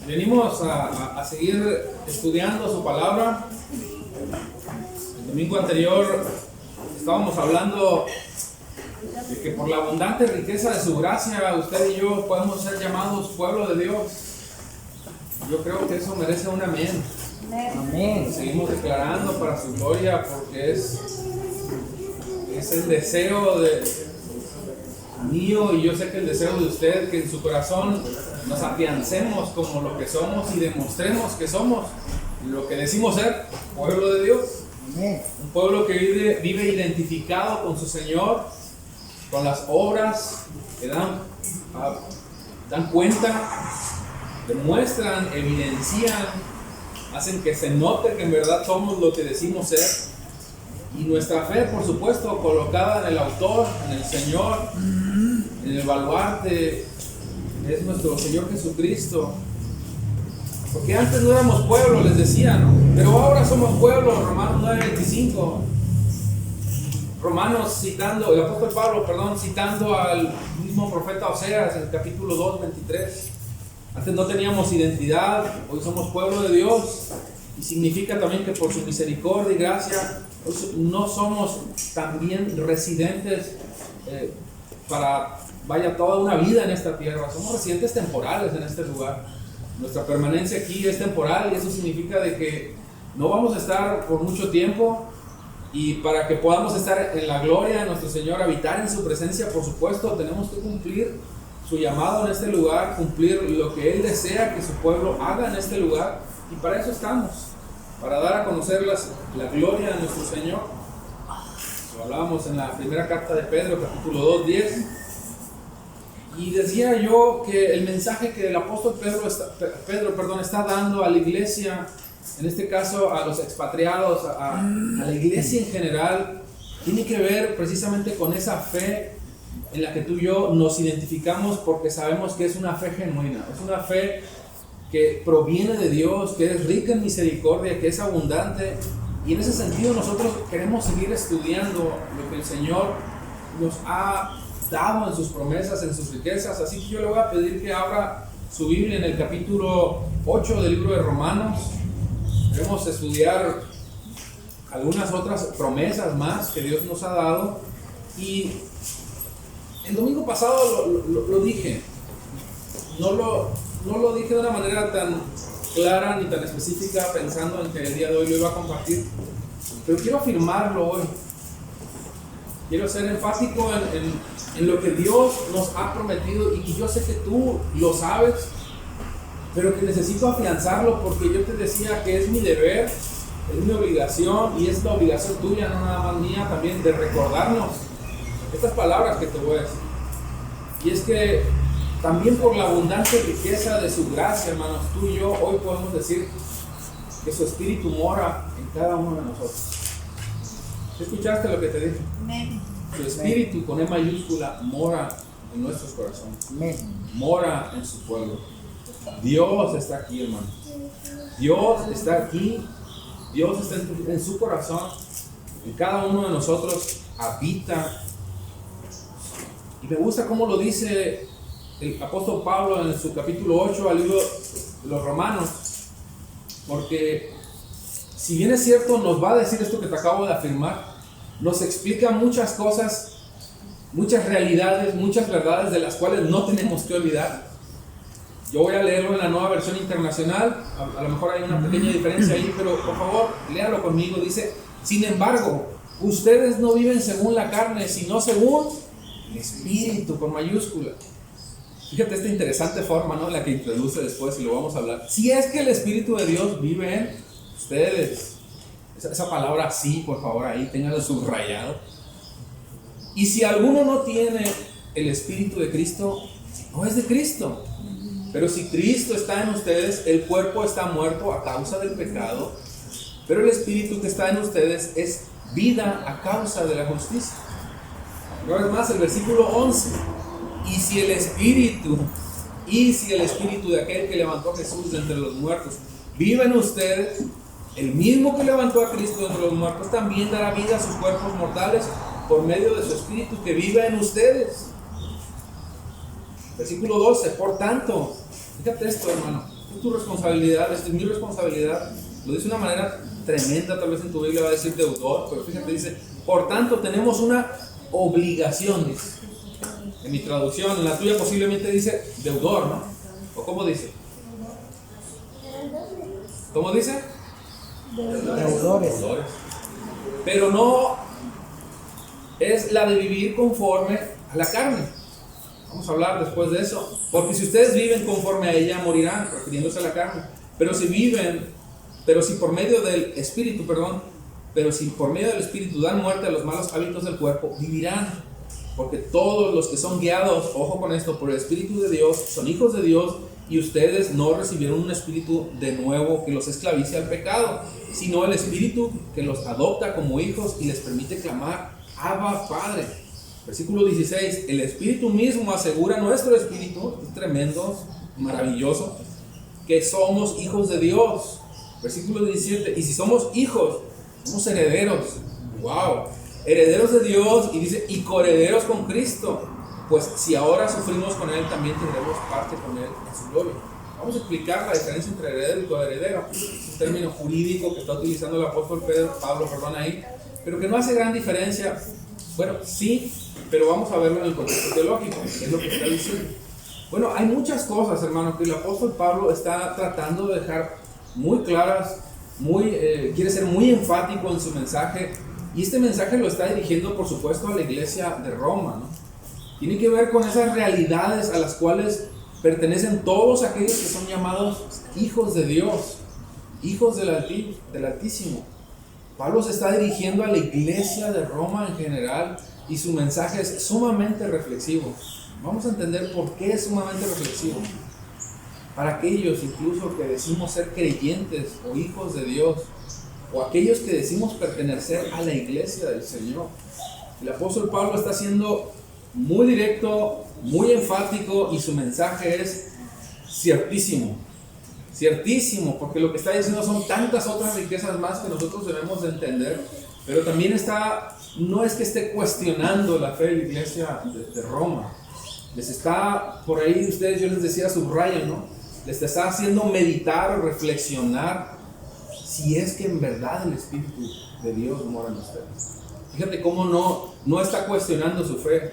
Venimos a seguir estudiando su palabra. El domingo anterior estábamos hablando de que por la abundante riqueza de su gracia, usted y yo podemos ser llamados pueblo de Dios. Yo creo que eso merece un amén. Amén. Seguimos declarando para su gloria porque es el deseo mío, y yo sé que el deseo de usted, que en su corazón nos afiancemos como lo que somos y demostremos que somos lo que decimos ser, pueblo de Dios. Amén. Un pueblo que vive identificado con su Señor, con las obras que dan cuenta, demuestran, evidencian, hacen que se note que en verdad somos lo que decimos ser. Y nuestra fe, por supuesto, colocada en el autor, en el Señor, en el baluarte, es nuestro Señor Jesucristo. Porque antes no éramos pueblo, les decía, ¿no? Pero ahora somos pueblo. Romanos 9:25. El apóstol Pablo, citando al mismo profeta Oseas en el capítulo 2:23. Antes no teníamos identidad, hoy somos pueblo de Dios. Y significa también que por su misericordia y gracia no somos también residentes para toda una vida en esta tierra. Somos residentes temporales en este lugar. Nuestra permanencia aquí es temporal, y eso significa de que no vamos a estar por mucho tiempo. Y para que podamos estar en la gloria de nuestro Señor, habitar en su presencia, por supuesto, tenemos que cumplir su llamado en este lugar, cumplir lo que Él desea que su pueblo haga en este lugar. Y para eso estamos, para dar a conocer la gloria de nuestro Señor. Lo hablábamos en la primera carta de Pedro, capítulo 2:10. Y decía yo que el mensaje que el apóstol Pedro está dando a la iglesia, en este caso a los expatriados, a la iglesia en general, tiene que ver precisamente con esa fe en la que tú y yo nos identificamos, porque sabemos que es una fe genuina, es una fe que proviene de Dios, que es rica en misericordia, que es abundante. Y en ese sentido nosotros queremos seguir estudiando lo que el Señor nos ha dado en sus promesas, en sus riquezas. Así que yo le voy a pedir que abra su Biblia en el capítulo 8 del libro de Romanos. Queremos estudiar algunas otras promesas más que Dios nos ha dado. Y el domingo pasado lo dije. No lo dije de una manera tan clara ni tan específica, pensando en que el día de hoy lo iba a compartir, pero quiero afirmarlo hoy. Quiero ser enfático en lo que Dios nos ha prometido, y yo sé que tú lo sabes, pero que necesito afianzarlo, porque yo te decía que es mi deber, es mi obligación, y es la obligación tuya, no nada más mía, también de recordarnos estas palabras que te voy a decir. Y es que también por la abundante riqueza de su gracia, hermanos, tú y yo hoy podemos decir que su Espíritu mora en cada uno de nosotros. ¿Escuchaste lo que te dije? Amén. Su Espíritu, con E mayúscula, mora en nuestros corazones. Mora en su pueblo. Dios está aquí, hermano. Dios está aquí. Dios está en su corazón. En cada uno de nosotros habita. Y me gusta cómo lo dice el apóstol Pablo en su capítulo 8 al libro de los Romanos, porque si bien es cierto, nos va a decir esto que te acabo de afirmar, nos explica muchas cosas, muchas realidades, muchas verdades de las cuales no tenemos que olvidar. Yo voy a leerlo en la Nueva Versión Internacional, a lo mejor hay una pequeña diferencia ahí, pero por favor, léalo conmigo. Dice: sin embargo, ustedes no viven según la carne, sino según el Espíritu, con mayúscula. Fíjate esta interesante forma, ¿no?, en la que introduce después, y lo vamos a hablar. Si es que el Espíritu de Dios vive en ustedes. Esa palabra sí, por favor, ahí ténganlo subrayado. Y si alguno no tiene el Espíritu de Cristo, no es de Cristo. Pero si Cristo está en ustedes, el cuerpo está muerto a causa del pecado, pero el Espíritu que está en ustedes es vida a causa de la justicia. Una vez más, el versículo 11. Y si el Espíritu de aquel que levantó a Jesús de entre los muertos vive en ustedes, el mismo que levantó a Cristo de entre los muertos también dará vida a sus cuerpos mortales por medio de su Espíritu que vive en ustedes. Versículo 12. Por tanto, fíjate esto, hermano, es tu responsabilidad, esta es mi responsabilidad. Lo dice de una manera tremenda, tal vez en tu Biblia va a decir deudor, pero fíjate, dice, por tanto tenemos una obligación, dice. En mi traducción, en la tuya posiblemente dice deudor, ¿no? ¿O cómo dice? ¿Cómo dice? Deudores. Pero no es la de vivir conforme a la carne. Vamos a hablar después de eso. Porque si ustedes viven conforme a ella, morirán, refiriéndose a la carne. Pero si por medio del Espíritu, pero si por medio del Espíritu dan muerte a los malos hábitos del cuerpo, vivirán. Porque todos los que son guiados, ojo con esto, por el Espíritu de Dios, son hijos de Dios, y ustedes no recibieron un espíritu de nuevo que los esclavice al pecado, sino el Espíritu que los adopta como hijos y les permite clamar, Abba, Padre. Versículo 16, el Espíritu mismo asegura a nuestro espíritu, es tremendo, maravilloso, que somos hijos de Dios. Versículo 17, y si somos hijos, somos herederos. Wow, herederos de Dios, y dice, y coherederos con Cristo. Pues si ahora sufrimos con Él, también tendremos parte con Él en su gloria. Vamos a explicar la diferencia entre heredero y coheredero. Es un término jurídico que está utilizando el apóstol Pablo ahí, pero que no hace gran diferencia. Bueno, sí, pero vamos a verlo en el contexto teológico, que es lo que está diciendo. Bueno, hay muchas cosas, hermano, que el apóstol Pablo está tratando de dejar muy claras, quiere ser muy enfático en su mensaje, y este mensaje lo está dirigiendo, por supuesto, a la iglesia de Roma, ¿no? Tiene que ver con esas realidades a las cuales pertenecen todos aquellos que son llamados hijos de Dios, hijos del Altísimo. Pablo se está dirigiendo a la iglesia de Roma en general, y su mensaje es sumamente reflexivo. Vamos a entender por qué es sumamente reflexivo. Para aquellos incluso que decimos ser creyentes o hijos de Dios, o aquellos que decimos pertenecer a la iglesia del Señor. El apóstol Pablo está siendo muy directo, muy enfático, y su mensaje es ciertísimo, porque lo que está diciendo son tantas otras riquezas más que nosotros debemos de entender, pero también no es que esté cuestionando la fe de la iglesia de Roma. Les está, por ahí ustedes, yo les decía, subrayen, ¿no? Les está haciendo meditar o reflexionar si es que en verdad el Espíritu de Dios mora en ustedes. Fíjate cómo no está cuestionando su fe.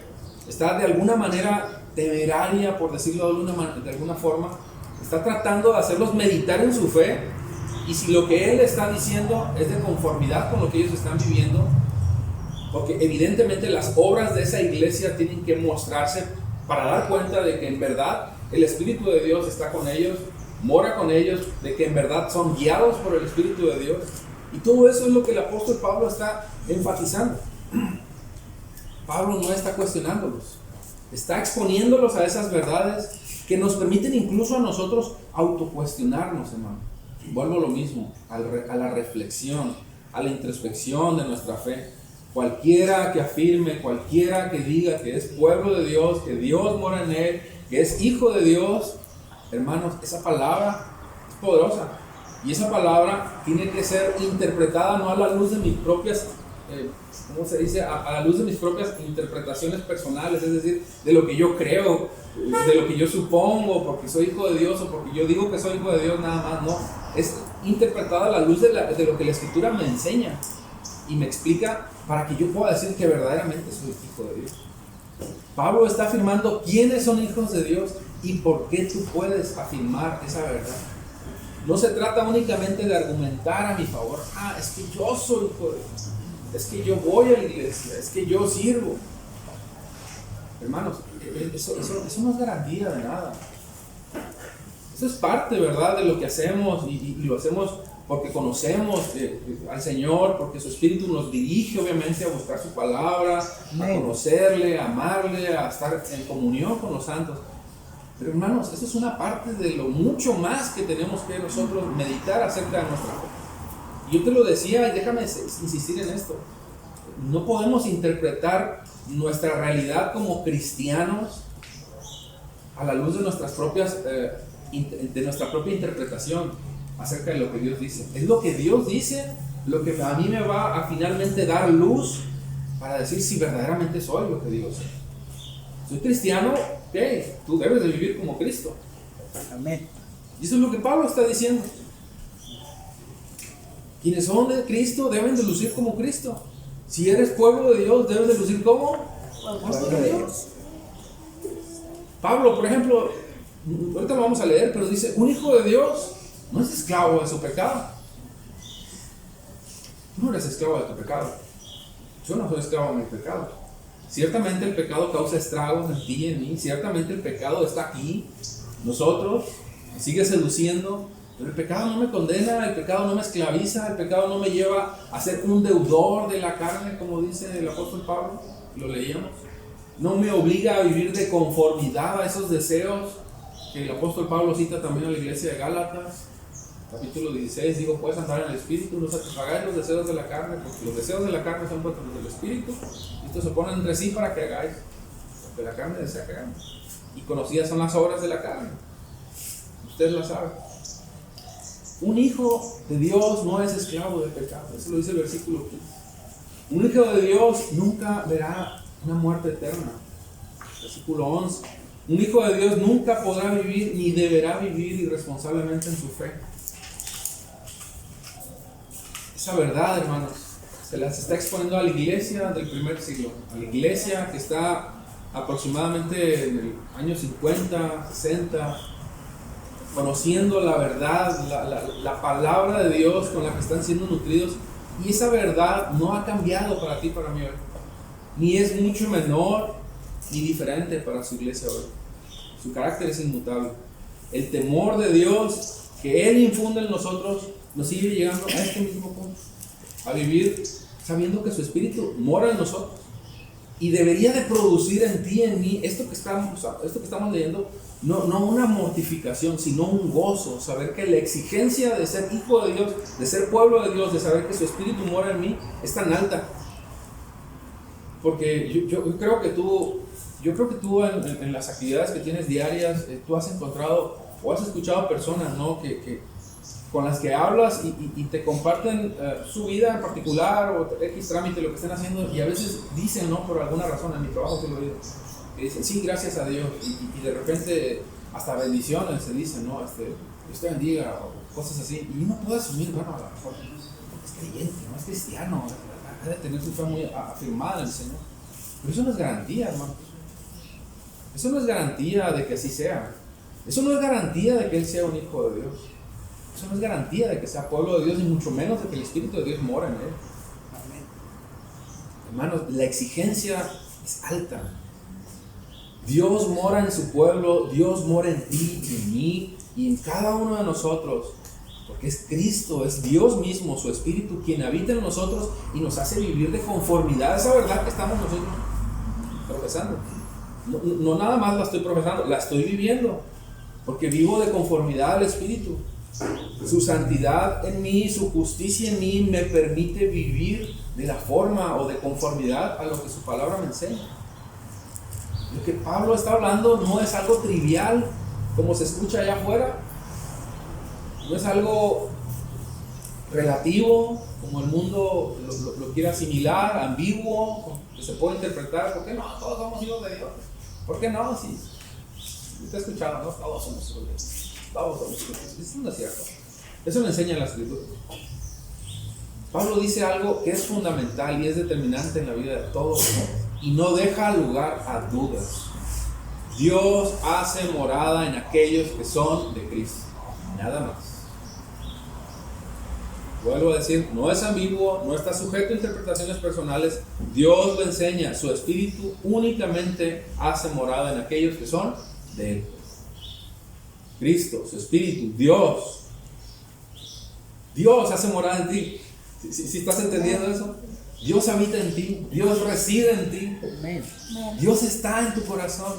Está de alguna manera temeraria, por decirlo de alguna forma. Está tratando de hacerlos meditar en su fe, y si lo que él está diciendo es de conformidad con lo que ellos están viviendo, porque evidentemente las obras de esa iglesia tienen que mostrarse para dar cuenta de que en verdad el Espíritu de Dios está con ellos, mora con ellos, de que en verdad son guiados por el Espíritu de Dios. Y todo eso es lo que el apóstol Pablo está enfatizando. Pablo no está cuestionándolos, está exponiéndolos a esas verdades que nos permiten incluso a nosotros autocuestionarnos, hermano. Vuelvo a lo mismo, a la reflexión, a la introspección de nuestra fe. Cualquiera que afirme, cualquiera que diga que es pueblo de Dios, que Dios mora en él, que es hijo de Dios, hermanos, esa palabra es poderosa, y esa palabra tiene que ser interpretada no a la luz de mis propias ¿cómo se dice? A la luz de mis propias interpretaciones personales, es decir, de lo que yo creo, de lo que yo supongo, porque soy hijo de Dios, o porque yo digo que soy hijo de Dios, nada más. No, es interpretada a la luz de lo que la Escritura me enseña y me explica, para que yo pueda decir que verdaderamente soy hijo de Dios. Pablo está afirmando quiénes son hijos de Dios y por qué tú puedes afirmar esa verdad. No se trata únicamente de argumentar a mi favor. Es que yo soy hijo de Dios, es que yo voy a la iglesia, es que yo sirvo. Hermanos, eso no es garantía de nada. Eso es parte, ¿verdad?, de lo que hacemos, y lo hacemos porque conocemos al Señor, porque su Espíritu nos dirige obviamente a buscar su palabra, a conocerle, a amarle, a estar en comunión con los santos. Pero hermanos, eso es una parte de lo mucho más que tenemos que nosotros meditar acerca de nuestra fe. Yo te lo decía, y déjame insistir en esto. No podemos interpretar nuestra realidad como cristianos a la luz de nuestra propia interpretación acerca de lo que Dios dice. Es lo que Dios dice lo que a mí me va a finalmente dar luz para decir si verdaderamente soy lo que digo ser. Soy cristiano, ok, tú debes de vivir como Cristo. Amén. Y eso es lo que Pablo está diciendo. Quienes son de Cristo deben de lucir como Cristo. Si eres pueblo de Dios, debes de lucir como pueblo de Dios. Pablo, por ejemplo, ahorita lo vamos a leer, pero dice, un hijo de Dios no es esclavo de su pecado. Tú no eres esclavo de tu pecado. Yo no soy esclavo de mi pecado. Ciertamente el pecado causa estragos en ti y en mí. Ciertamente el pecado está aquí. Nosotros nos sigue seduciendo. Pero el pecado no me condena, el pecado no me esclaviza, el pecado no me lleva a ser un deudor de la carne, como dice el apóstol Pablo. Lo leíamos. No me obliga a vivir de conformidad a esos deseos que el apóstol Pablo cita también a la iglesia de Gálatas. Capítulo 16, digo, puedes andar en el espíritu, no satisfagáis los deseos de la carne, porque los deseos de la carne son contra los del espíritu, y estos se oponen entre sí para que hagáis lo que la carne desea que hagamos. Y conocidas son las obras de la carne. Usted las sabe. Un hijo de Dios no es esclavo del pecado, eso lo dice el versículo 15. Un hijo de Dios nunca verá una muerte eterna. Versículo 11. Un hijo de Dios nunca podrá vivir ni deberá vivir irresponsablemente en su fe. Esa verdad, hermanos, se las está exponiendo a la iglesia del primer siglo, a la iglesia que está aproximadamente en el año 50, 60, conociendo la verdad, la palabra de Dios con la que están siendo nutridos, y esa verdad no ha cambiado para ti, para mí hoy, ni es mucho menor ni diferente para su iglesia hoy. Su carácter es inmutable. El temor de Dios que Él infunde en nosotros nos sigue llegando a este mismo punto, a vivir sabiendo que su Espíritu mora en nosotros y debería de producir en ti y en mí esto que estamos leyendo, no una mortificación, sino un gozo, saber que la exigencia de ser hijo de Dios, de ser pueblo de Dios, de saber que su Espíritu mora en mí, es tan alta. Porque yo creo que tú en las actividades que tienes diarias, tú has encontrado o has escuchado personas, ¿no? que con las que hablas y te comparten su vida en particular o X trámite, lo que estén haciendo, y a veces dicen, ¿no? Por alguna razón, en mi trabajo que lo digo, que dicen, sí, gracias a Dios, y de repente hasta bendiciones se dicen, ¿no? Dios te bendiga, o cosas así, y uno puede asumir, bueno, a lo mejor es creyente, no es cristiano, ha de tener su fe muy afirmada en el Señor, pero eso no es garantía, hermano. Eso no es garantía de que así sea. Eso no es garantía de que Él sea un hijo de Dios. Eso no es garantía de que sea pueblo de Dios, y mucho menos de que el Espíritu de Dios mora en Él. Amén. Hermanos, la exigencia es alta. Dios mora en su pueblo, Dios mora en ti y en mí y en cada uno de nosotros. Porque es Cristo, es Dios mismo, su Espíritu, quien habita en nosotros y nos hace vivir de conformidad a esa verdad que estamos nosotros profesando. No nada más la estoy profesando, la estoy viviendo, porque vivo de conformidad al Espíritu. Su santidad en mí, su justicia en mí me permite vivir de la forma o de conformidad a lo que su palabra me enseña. Lo que Pablo está hablando no es algo trivial como se escucha allá afuera, no es algo relativo como el mundo lo quiere asimilar, ambiguo, que se puede interpretar. ¿Por qué no? Todos somos hijos de Dios. ¿Por qué no? Si usted ha escuchado, ¿no? Todos somos hijos de Dios. Todos somos hijos de Dios. Eso no es cierto. Eso lo enseña la Escritura. Pablo dice algo que es fundamental y es determinante en la vida de todos y no deja lugar a dudas. Dios hace morada en aquellos que son de Cristo. Nada más. Vuelvo a decir, no es ambiguo, no está sujeto a interpretaciones personales. Dios lo enseña, su Espíritu únicamente hace morada en aquellos que son de Él. Cristo, su Espíritu, Dios hace morada en ti. ¿Sí estás entendiendo eso? Dios habita en ti, Dios reside en ti, Dios está en tu corazón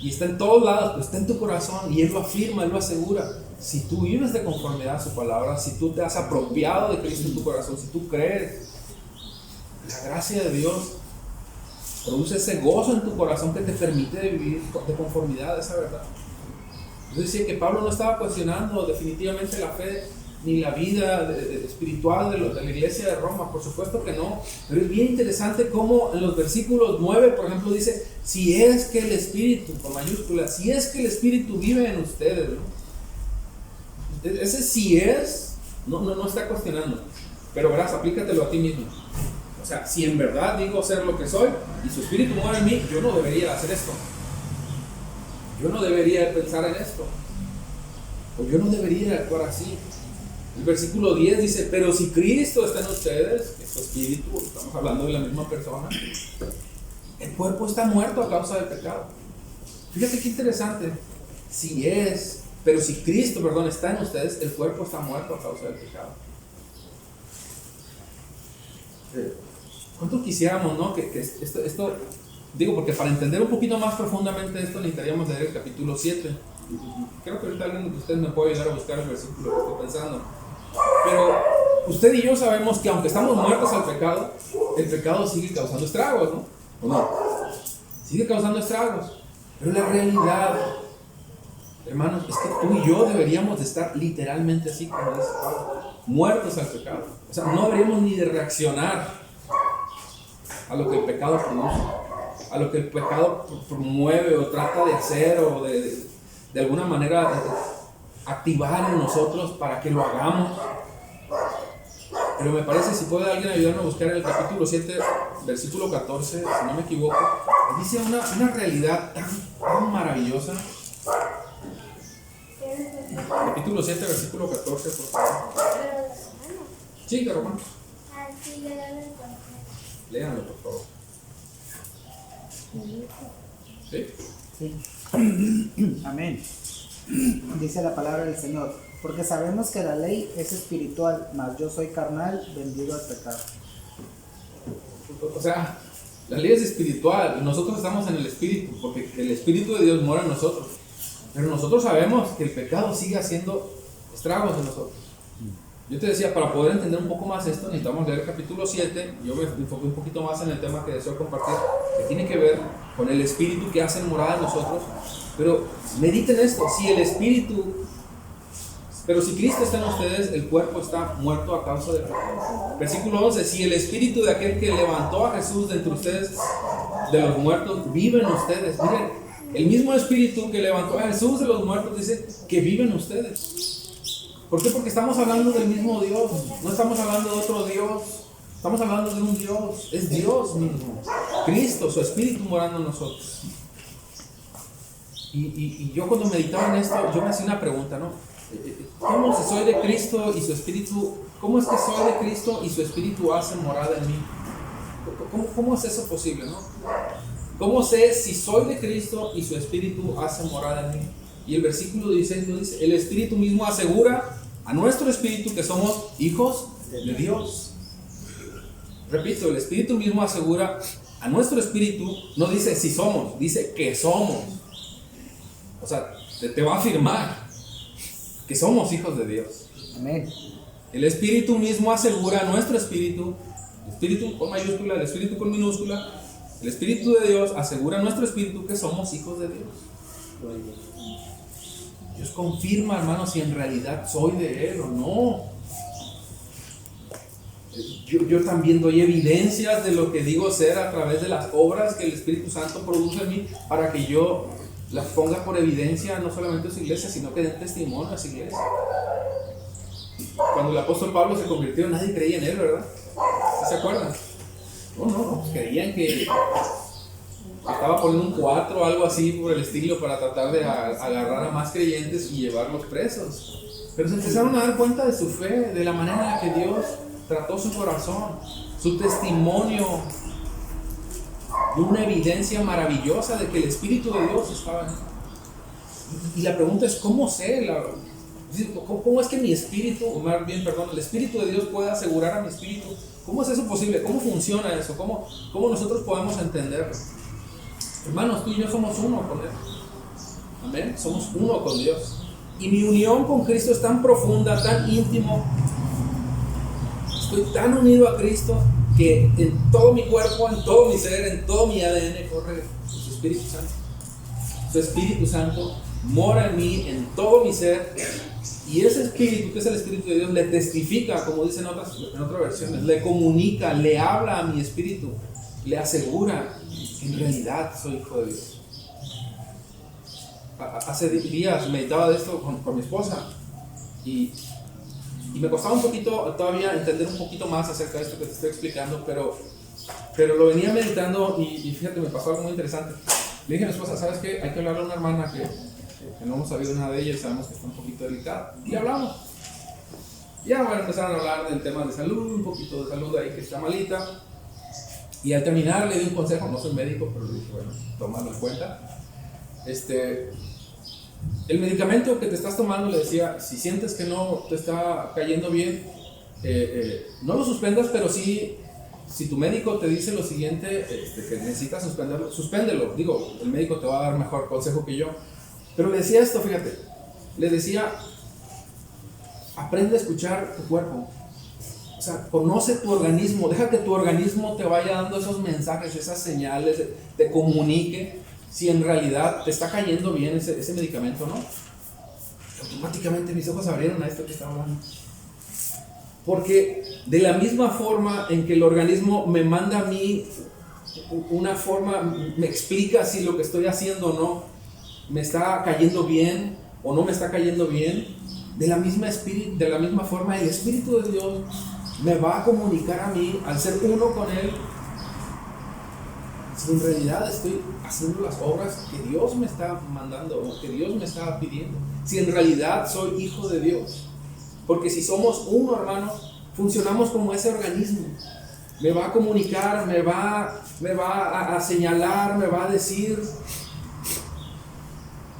y está en todos lados, pero está en tu corazón y Él lo afirma, Él lo asegura. Si tú vives de conformidad a su palabra, si tú te has apropiado de Cristo en tu corazón, si tú crees, la gracia de Dios produce ese gozo en tu corazón que te permite vivir de conformidad a esa verdad. Yo decía que Pablo no estaba cuestionando definitivamente la fe ni la vida espiritual de la iglesia de Roma, por supuesto que no. Pero es bien interesante cómo en los versículos 9, por ejemplo, dice, si es que el Espíritu, con mayúsculas, si es que el Espíritu vive en ustedes, ¿no? Ese si es, no está cuestionando, pero verás, aplícatelo a ti mismo. O sea, si en verdad digo ser lo que soy y su Espíritu mora en mí, yo no debería hacer esto. Yo no debería pensar en esto. O yo no debería actuar así. El versículo 10 dice, pero si Cristo está en ustedes, que es su Espíritu, estamos hablando de la misma persona, el cuerpo está muerto a causa del pecado. Fíjate qué interesante. Pero si Cristo, está en ustedes, el cuerpo está muerto a causa del pecado. ¿Cuánto quisiéramos, no? Que esto, digo, porque para entender un poquito más profundamente esto necesitaríamos leer el capítulo 7. Creo que ahorita alguien de ustedes me puede ayudar a buscar el versículo que estoy pensando. Pero usted y yo sabemos que aunque estamos muertos al pecado, el pecado sigue causando estragos, ¿no? ¿O no? Sigue causando estragos. Pero la realidad, hermanos, es que tú y yo deberíamos de estar literalmente así, como dice Pablo, muertos al pecado. O sea, no deberíamos ni de reaccionar a lo que el pecado produce, a lo que el pecado promueve o trata de hacer o de alguna manera activar en nosotros para que lo hagamos. Pero me parece, si puede alguien ayudarme a buscar en el capítulo 7, versículo 14, si no me equivoco, dice una realidad tan maravillosa. Capítulo 7, versículo 14, por favor. Sí, Román. Léanlo, por favor. ¿Sí? Sí. Amén. Dice la palabra del Señor, porque sabemos que la ley es espiritual, mas yo soy carnal, vendido al pecado. O sea, la ley es espiritual y nosotros estamos en el Espíritu, porque el Espíritu de Dios mora en nosotros. Pero nosotros sabemos que el pecado sigue haciendo estragos en nosotros. Yo te decía, para poder entender un poco más esto, necesitamos leer el capítulo 7. Yo me enfoqué un poquito más en el tema que deseo compartir, que tiene que ver con el Espíritu que hace morada en nosotros. Pero mediten esto, pero si Cristo está en ustedes, el cuerpo está muerto a causa del pecado. Versículo 11, si el Espíritu de aquel que levantó a Jesús de entre ustedes, de los muertos, vive en ustedes. Miren, el mismo Espíritu que levantó a Jesús de los muertos dice que vive en ustedes. ¿Por qué? Porque estamos hablando del mismo Dios, no estamos hablando de otro Dios, estamos hablando de un Dios, es Dios mismo, Cristo, su Espíritu morando en nosotros. Y yo cuando meditaba en esto, yo me hacía una pregunta, ¿no? ¿Cómo si soy de Cristo y su Espíritu, cómo es que soy de Cristo y su Espíritu hace morada en mí? ¿Cómo es eso posible, no? ¿Cómo sé si soy de Cristo y su Espíritu hace morada en mí? Y el versículo 16 nos dice, el Espíritu mismo asegura a nuestro espíritu que somos hijos de Dios. Repito, el Espíritu mismo asegura a nuestro espíritu, no dice si somos, dice que somos. O sea, te va a afirmar que somos hijos de Dios. Amén. El Espíritu mismo asegura a nuestro espíritu, el Espíritu con mayúscula, el Espíritu con minúscula, el Espíritu de Dios asegura a nuestro espíritu que somos hijos de Dios. Dios confirma, hermano, si en realidad soy de Él o no. Yo también doy evidencias de lo que digo ser a través de las obras que el Espíritu Santo produce en mí para que yo las ponga por evidencia, no solamente a su iglesia, sino que den testimonio a su iglesia. Cuando el apóstol Pablo se convirtió, nadie creía en él, ¿verdad? ¿Se acuerdan? No, creían que estaba poniendo un 4 o algo así por el estilo para tratar de agarrar a más creyentes y llevarlos presos. Pero se empezaron a dar cuenta de su fe, de la manera en la que Dios trató su corazón, su testimonio, de una evidencia maravillosa de que el Espíritu de Dios estaba en él. Y la pregunta es, ¿cómo sé? ¿Cómo es que mi espíritu, o más bien, el Espíritu de Dios puede asegurar a mi espíritu? ¿Cómo es eso posible? ¿Cómo funciona eso? ¿Cómo nosotros podemos entenderlo? Hermanos, tú y yo somos uno con Él. Amén. Somos uno con Dios. Y mi unión con Cristo es tan profunda, tan íntimo. Estoy tan unido a Cristo que en todo mi cuerpo, en todo mi ser, en todo mi ADN corre su Espíritu Santo. Su Espíritu Santo mora en mí, en todo mi ser, Y ese espíritu, que es el Espíritu de Dios, le testifica, como dicen en otras versiones, le comunica, le habla a mi espíritu, le asegura que en realidad soy hijo de Dios. Hace días meditaba de esto con mi esposa y me costaba un poquito todavía entender un poquito más acerca de esto que te estoy explicando, pero lo venía meditando y fíjate, me pasó algo muy interesante. Le dije a mi esposa, ¿sabes qué? Hay que hablarle a una hermana que no hemos sabido nada de ella y sabemos que está un poquito delicada. Y hablamos. Ya bueno, empezaron a hablar del tema de salud, un poquito de salud ahí que está malita. Y al terminar le di un consejo, no soy médico, pero le dije, bueno, tómalo en cuenta. El medicamento que te estás tomando, le decía, si sientes que no te está cayendo bien, no lo suspendas, pero sí, si tu médico te dice lo siguiente, que necesitas suspenderlo, suspéndelo. Digo, el médico te va a dar mejor consejo que yo. Pero le decía esto, fíjate, le decía, aprende a escuchar tu cuerpo. O sea, conoce tu organismo, deja que tu organismo te vaya dando esos mensajes, esas señales, te comunique si en realidad te está cayendo bien ese medicamento, ¿no? Automáticamente mis ojos abrieron a esto que estaba hablando. Porque de la misma forma en que el organismo me manda a mí una forma, me explica si lo que estoy haciendo o no, me está cayendo bien o no me está cayendo bien, de la misma forma el Espíritu de Dios me va a comunicar a mí, al ser uno con Él, si en realidad estoy haciendo las obras que Dios me está mandando o que Dios me está pidiendo, si en realidad soy hijo de Dios. Porque si somos uno, hermanos, funcionamos como ese organismo. Me va a comunicar, me va a señalar, me va a decir.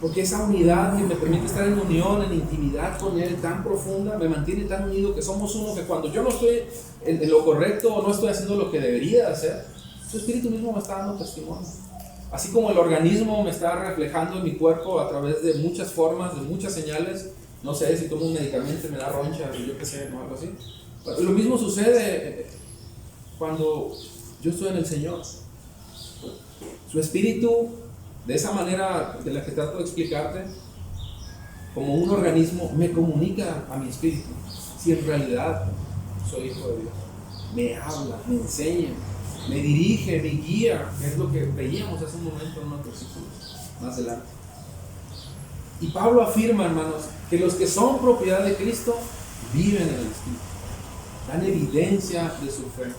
Porque esa unidad que me permite estar en unión, en intimidad con Él tan profunda, me mantiene tan unido que somos uno, que cuando yo no estoy en lo correcto o no estoy haciendo lo que debería hacer, su Espíritu mismo me está dando testimonio. Así como el organismo me está reflejando en mi cuerpo a través de muchas formas, de muchas señales. No sé, si tomo un medicamento y me da roncha, yo qué sé, ¿no? Algo así. Lo mismo sucede cuando yo estoy en el Señor. Su Espíritu, de esa manera de la que trato de explicarte, como un organismo, me comunica a mi espíritu si en realidad soy hijo de Dios. Me habla, me enseña, me dirige, me guía, que es lo que veíamos hace un momento en unos versículos más adelante. Y Pablo afirma, hermanos, que los que son propiedad de Cristo viven en el Espíritu, dan evidencia de su fe,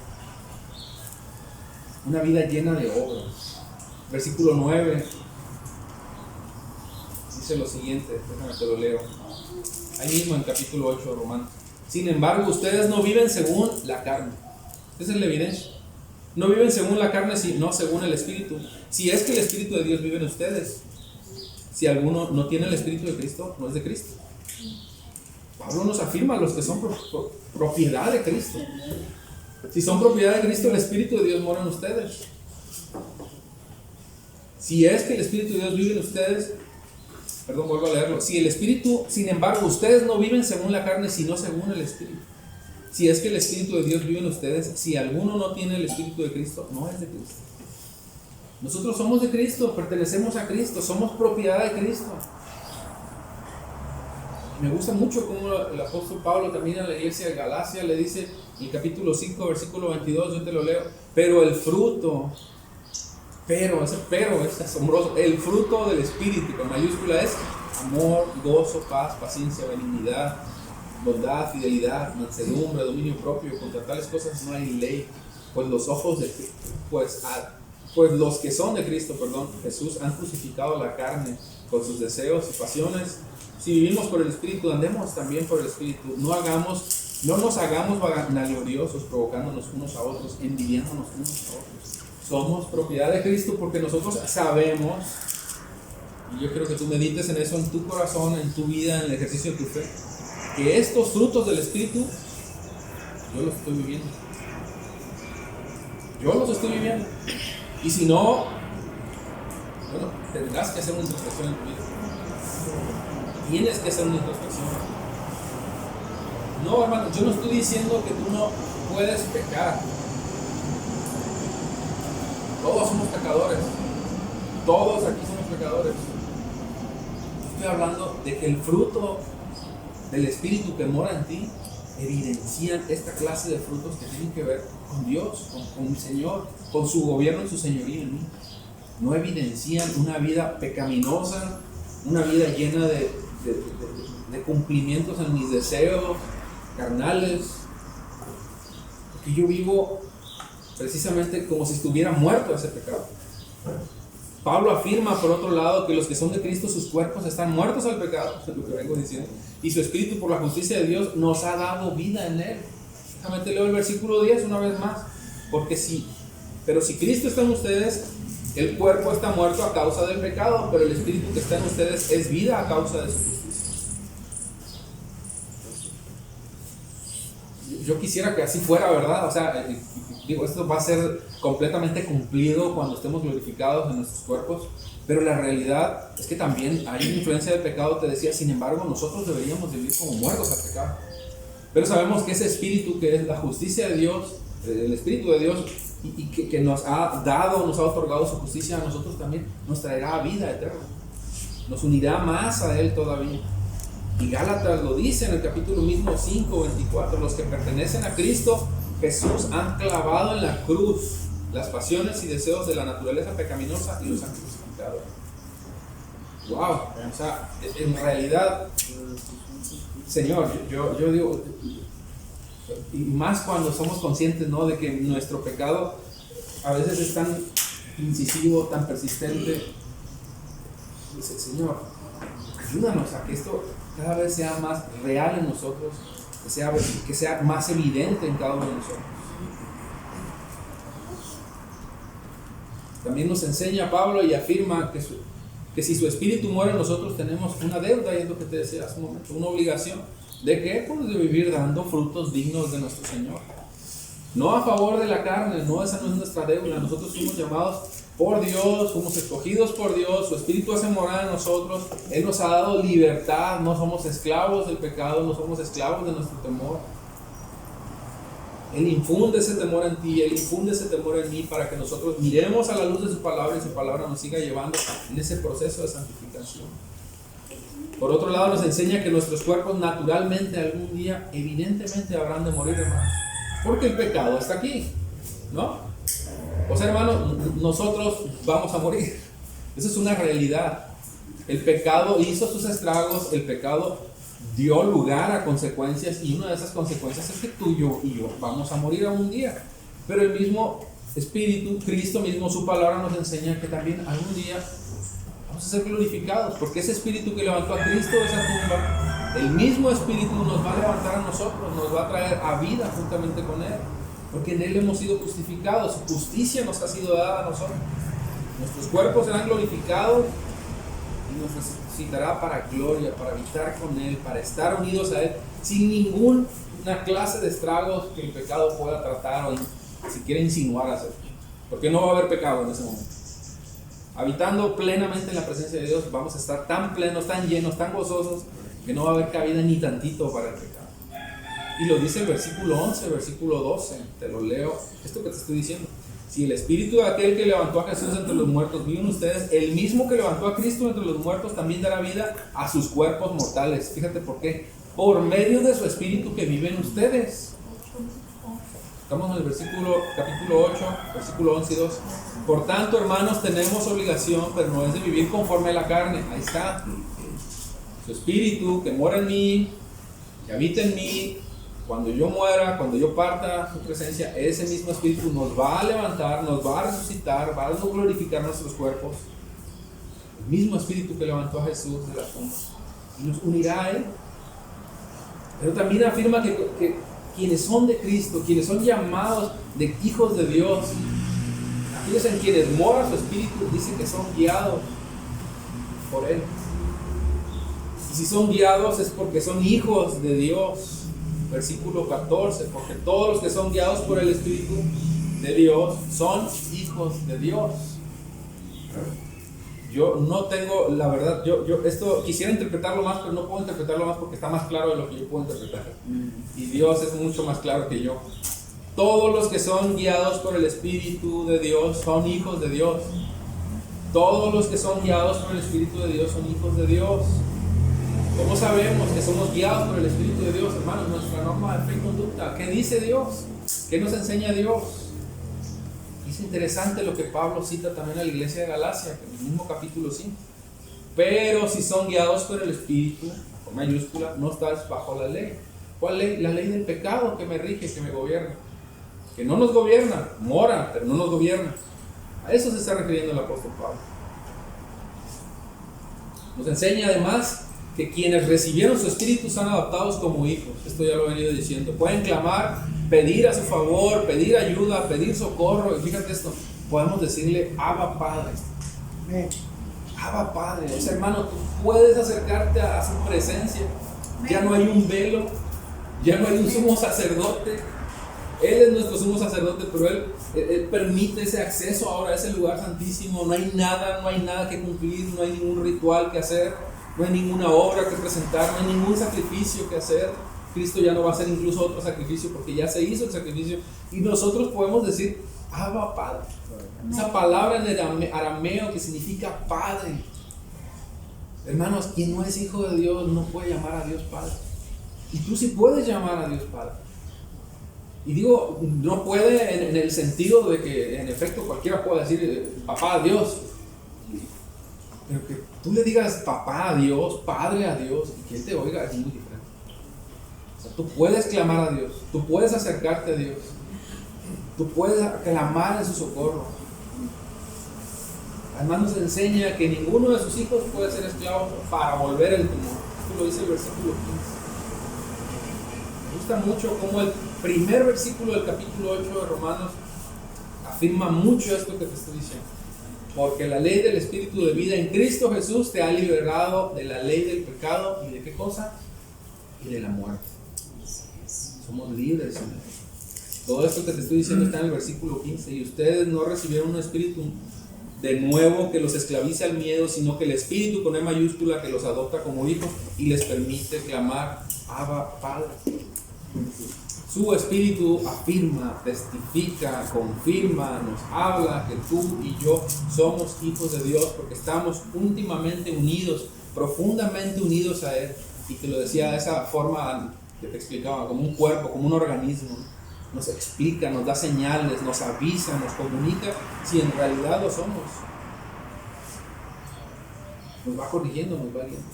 una vida llena de obras. Versículo 9 dice lo siguiente, déjame te lo leo, ahí mismo en capítulo 8 de Romanos. Sin embargo, ustedes no viven según la carne. Esa es la evidencia. No viven según la carne, sino según el Espíritu. Si es que el Espíritu de Dios vive en ustedes. Si alguno no tiene el Espíritu de Cristo, no es de Cristo. Pablo nos afirma, los que son propiedad de Cristo. Si son propiedad de Cristo, el Espíritu de Dios mora en ustedes. Si es que el Espíritu de Dios vive en ustedes, vuelvo a leerlo. Si el Espíritu, sin embargo, ustedes no viven según la carne, sino según el Espíritu. Si es que el Espíritu de Dios vive en ustedes, si alguno no tiene el Espíritu de Cristo, no es de Cristo. Nosotros somos de Cristo, pertenecemos a Cristo, somos propiedad de Cristo. Me gusta mucho cómo el apóstol Pablo también a la iglesia de Galacia le dice en el capítulo 5, versículo 22, yo te lo leo, pero el fruto, ese pero es asombroso, el fruto del Espíritu, con mayúscula, es amor, gozo, paz, paciencia, benignidad, bondad, fidelidad, mansedumbre, dominio propio. Contra tales cosas no hay ley, pues los que son de Cristo, Jesús, han crucificado la carne con sus deseos y pasiones. Si vivimos por el Espíritu, andemos también por el Espíritu. No nos hagamos vanagloriosos, provocándonos unos a otros, envidiándonos unos a otros. Somos propiedad de Cristo porque nosotros sabemos, y yo quiero que tú medites en eso en tu corazón, en tu vida, en el ejercicio de tu fe, que estos frutos del Espíritu, yo los estoy viviendo. Yo los estoy viviendo. Y si no, tendrás que hacer una introspección en tu vida. Tienes que hacer una introspección. No, hermano, yo no estoy diciendo que tú no puedes pecar. Todos somos pecadores. Todos aquí somos pecadores. Estoy hablando de que el fruto del Espíritu que mora en ti evidencian esta clase de frutos que tienen que ver con Dios, con el Señor, con su gobierno y su señoría en mí. No evidencian una vida pecaminosa, una vida llena de cumplimientos en mis deseos carnales, porque yo vivo precisamente como si estuviera muerto a ese pecado. Pablo afirma, por otro lado, que los que son de Cristo, sus cuerpos están muertos al pecado, es lo que vengo diciendo, y su Espíritu, por la justicia de Dios, nos ha dado vida en él. Déjame te leo el versículo 10 una vez más. Pero si Cristo está en ustedes, el cuerpo está muerto a causa del pecado, pero el Espíritu que está en ustedes es vida a causa de su justicia. Yo quisiera que así fuera, ¿verdad? O sea, esto va a ser completamente cumplido cuando estemos glorificados en nuestros cuerpos, pero la realidad es que también hay influencia del pecado, te decía. Sin embargo, nosotros deberíamos vivir como muertos al pecado, pero sabemos que ese Espíritu que es la justicia de Dios, el Espíritu de Dios, y que nos ha dado, nos ha otorgado su justicia a nosotros también, nos traerá vida eterna, nos unirá más a Él todavía. Y Gálatas lo dice en el capítulo mismo 5:24, los que pertenecen a Cristo Jesús han clavado en la cruz las pasiones y deseos de la naturaleza pecaminosa y los han crucificado. Wow, o sea, en realidad, Señor, yo digo, y más cuando somos conscientes, ¿no?, de que nuestro pecado a veces es tan incisivo, tan persistente. Dice, Señor, ayúdanos a que esto cada vez sea más real en nosotros, que sea más evidente en cada uno de nosotros. También nos enseña Pablo y afirma que si su Espíritu muere en nosotros, tenemos una deuda, y es lo que te decía hace un momento, una obligación. ¿De qué? Pues de vivir dando frutos dignos de nuestro Señor. No a favor de la carne, no, esa no es nuestra deuda. Nosotros fuimos llamados por Dios, fuimos escogidos por Dios, su Espíritu hace morada en nosotros, Él nos ha dado libertad, no somos esclavos del pecado, no somos esclavos de nuestro temor. Él infunde ese temor en ti, Él infunde ese temor en mí, para que nosotros miremos a la luz de su palabra y su palabra nos siga llevando en ese proceso de santificación. Por otro lado, nos enseña que nuestros cuerpos naturalmente algún día, evidentemente, habrán de morir, hermanos, porque el pecado está aquí, ¿no? O sea, hermanos, nosotros vamos a morir. Eso es una realidad. El pecado hizo sus estragos, el pecado dio lugar a consecuencias, y una de esas consecuencias es que tú y yo vamos a morir algún día. Pero el mismo Espíritu, Cristo mismo, su palabra nos enseña que también algún día vamos a ser glorificados, porque ese Espíritu que levantó a Cristo de esa tumba, el mismo Espíritu nos va a levantar a nosotros, nos va a traer a vida juntamente con Él, porque en Él hemos sido justificados, su justicia nos ha sido dada a nosotros. Nuestros cuerpos serán glorificados y nos resucitará para gloria, para habitar con Él, para estar unidos a Él, sin ninguna clase de estragos que el pecado pueda tratar o siquiera insinuar hacer, porque no va a haber pecado en ese momento. Habitando plenamente en la presencia de Dios, vamos a estar tan plenos, tan llenos, tan gozosos, que no va a haber cabida ni tantito para el pecado. Y lo dice el versículo 11, versículo 12, te lo leo, esto que te estoy diciendo. Si el Espíritu de aquel que levantó a Jesús entre los muertos vive en ustedes, el mismo que levantó a Cristo entre los muertos también dará vida a sus cuerpos mortales. Fíjate por qué. Por medio de su Espíritu que vive en ustedes. Estamos en el capítulo 8, versículo 11 y 12. Por tanto, hermanos, tenemos obligación, pero no es de vivir conforme a la carne. Ahí está. Su Espíritu que mora en mí, que habita en mí. Cuando yo muera, cuando yo parta a su presencia, ese mismo Espíritu nos va a levantar, nos va a resucitar, va a glorificar nuestros cuerpos. El mismo Espíritu que levantó a Jesús de la tumba y nos unirá a Él. Pero también afirma que quienes son de Cristo, quienes son llamados de hijos de Dios, aquellos en quienes mora su Espíritu, dice que son guiados por Él. Y si son guiados es porque son hijos de Dios. Versículo 14, porque todos los que son guiados por el Espíritu de Dios son hijos de Dios. Yo no tengo, la verdad, yo esto quisiera interpretarlo más, pero no puedo interpretarlo más porque está más claro de lo que yo puedo interpretar. Y Dios es mucho más claro que yo. Todos los que son guiados por el Espíritu de Dios son hijos de Dios. Todos los que son guiados por el Espíritu de Dios son hijos de Dios. ¿Cómo sabemos que somos guiados por el Espíritu de Dios, hermanos? Nuestra norma de fe y conducta. ¿Qué dice Dios? ¿Qué nos enseña Dios? Es interesante lo que Pablo cita también a la iglesia de Galacia, en el mismo capítulo 5. Pero si son guiados por el Espíritu, con mayúscula, no estás bajo la ley. ¿Cuál ley? La ley del pecado que me rige, que me gobierna. Que no nos gobierna, mora, pero no nos gobierna. A eso se está refiriendo el apóstol Pablo. Nos enseña además que quienes recibieron su Espíritu son adoptados como hijos. Esto ya lo he venido diciendo. Pueden clamar, pedir a su favor, pedir ayuda, pedir socorro. Y fíjate esto, podemos decirle Abba Padre. Abba Padre. O sea, hermano, tú puedes acercarte a su presencia. Ya no hay un velo, ya no hay un sumo sacerdote. Él es nuestro sumo sacerdote, pero Él permite ese acceso ahora a ese lugar santísimo. No hay nada que cumplir, no hay ningún ritual que hacer, no hay ninguna obra que presentar, no hay ningún sacrificio que hacer. Cristo ya no va a hacer incluso otro sacrificio porque ya se hizo el sacrificio. Y nosotros podemos decir, Abba Padre. Esa palabra en arameo que significa Padre. Hermanos, quien no es hijo de Dios no puede llamar a Dios Padre. Y tú sí puedes llamar a Dios Padre. Y digo, no puede en el sentido de que en efecto cualquiera puede decir papá a Dios, pero que tú le digas papá a Dios, padre a Dios, y que Él te oiga es muy diferente. O sea, tú puedes clamar a Dios, tú puedes acercarte a Dios, tú puedes clamar en su socorro. Además nos enseña que ninguno de sus hijos puede ser esclavo para volver el temor. Esto lo dice el versículo 15. Me gusta mucho cómo el primer versículo del capítulo 8 de Romanos afirma mucho esto que te estoy diciendo. Porque la ley del Espíritu de vida en Cristo Jesús te ha liberado de la ley del pecado y de qué cosa? Y de la muerte. Somos libres. Todo esto que te estoy diciendo está en el versículo 15. Y ustedes no recibieron un espíritu de nuevo que los esclavice al miedo, sino que el Espíritu con E mayúscula que los adopta como hijos y les permite clamar Abba Padre. Su Espíritu afirma, testifica, confirma, nos habla que tú y yo somos hijos de Dios porque estamos íntimamente unidos, profundamente unidos a Él. Y te lo decía de esa forma que te explicaba, como un cuerpo, como un organismo. Nos explica, nos da señales, nos avisa, nos comunica si en realidad lo somos. Nos va corrigiendo, nos va guiando.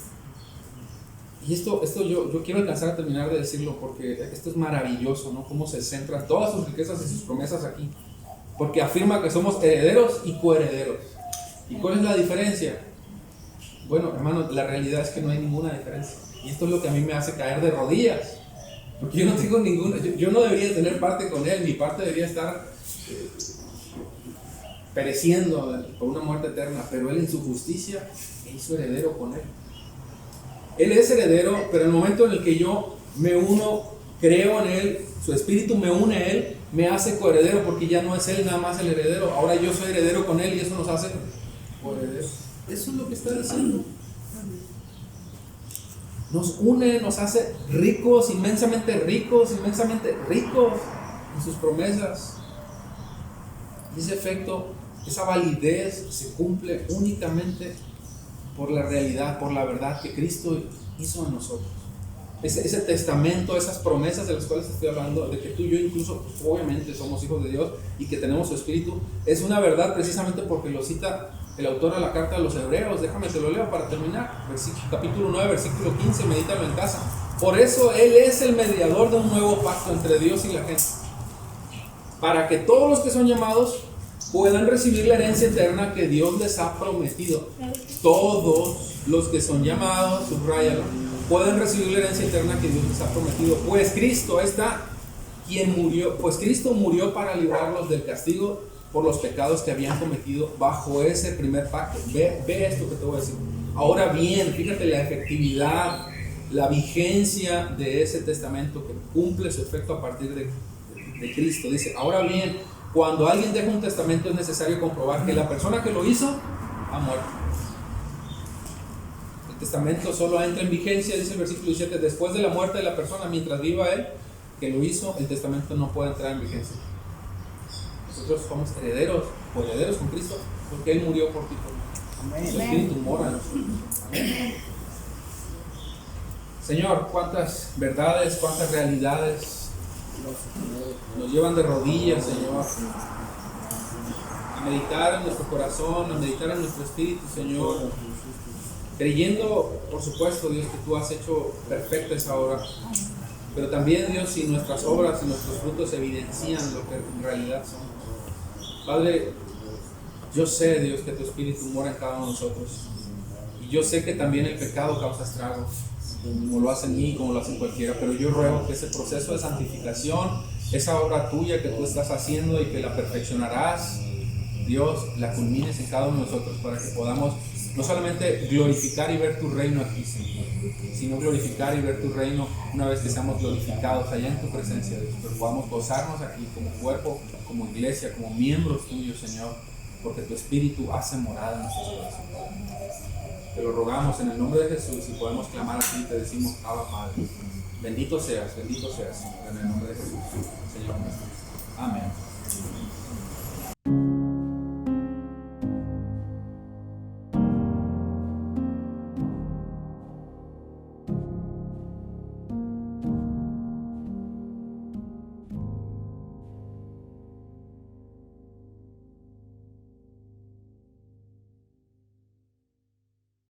Y esto yo quiero alcanzar a terminar de decirlo porque esto es maravilloso, ¿no? Cómo se centran todas sus riquezas y sus promesas aquí. Porque afirma que somos herederos y coherederos. ¿Y cuál es la diferencia? Bueno, hermano, la realidad es que no hay ninguna diferencia. Y esto es lo que a mí me hace caer de rodillas. Porque yo no tengo ninguna, yo no debería tener parte con Él, mi parte debería estar pereciendo por una muerte eterna, pero Él en su justicia me hizo heredero con Él. Él es heredero, pero en el momento en el que yo me uno, creo en Él, su Espíritu me une a Él, me hace coheredero, porque ya no es Él nada más el heredero, ahora yo soy heredero con Él y eso nos hace coherederos. Eso es lo que está diciendo. Nos une, nos hace ricos en sus promesas. Y ese efecto, esa validez se cumple únicamente por la realidad, por la verdad que Cristo hizo en nosotros. Ese testamento, esas promesas de las cuales estoy hablando, de que tú y yo incluso obviamente somos hijos de Dios y que tenemos su Espíritu, es una verdad precisamente porque lo cita el autor de la carta a los Hebreos. Déjame te lo leo para terminar. Capítulo 9, versículo 15, medítalo en casa. Por eso Él es el mediador de un nuevo pacto entre Dios y la gente, para que todos los que son llamados puedan recibir la herencia eterna que Dios les ha prometido. Todos los que son llamados, subráyalo, pueden recibir la herencia eterna que Dios les ha prometido. Pues Cristo Cristo murió para librarlos del castigo por los pecados que habían cometido bajo ese primer pacto. Ve esto que te voy a decir. Ahora bien, fíjate la efectividad, la vigencia de ese testamento que cumple su efecto a partir de Cristo. Dice, ahora bien, cuando alguien deja un testamento es necesario comprobar que la persona que lo hizo ha muerto. El testamento solo entra en vigencia, dice el versículo 17, después de la muerte de la persona. Mientras viva él que lo hizo, el testamento no puede entrar en vigencia. Nosotros somos herederos con Cristo porque Él murió por ti. Su Espíritu mora en nosotros. Amén. Señor, cuántas verdades, cuántas realidades nos llevan de rodillas, Señor, a meditar en nuestro corazón, a meditar en nuestro espíritu, Señor, creyendo, por supuesto, Dios, que tú has hecho perfecta esa obra, pero también, Dios, si nuestras obras y nuestros frutos evidencian lo que en realidad somos. Padre, yo sé, Dios, que tu espíritu mora en cada uno de nosotros, y yo sé que también el pecado causa estragos, como lo hace en mí, como lo hace en cualquiera, pero yo ruego que ese proceso de santificación, esa obra tuya que tú estás haciendo y que la perfeccionarás, Dios, la culmines en cada uno de nosotros para que podamos no solamente glorificar y ver tu reino aquí, Señor, sino glorificar y ver tu reino una vez que seamos glorificados allá en tu presencia, Dios, pero podamos gozarnos aquí como cuerpo, como iglesia, como miembros tuyos, Señor, porque tu espíritu hace morada en nuestros corazones. Te lo rogamos en el nombre de Jesús y podemos clamar así, te decimos, Abba Padre. Bendito seas, en el nombre de Jesús, Señor nuestro. Amén.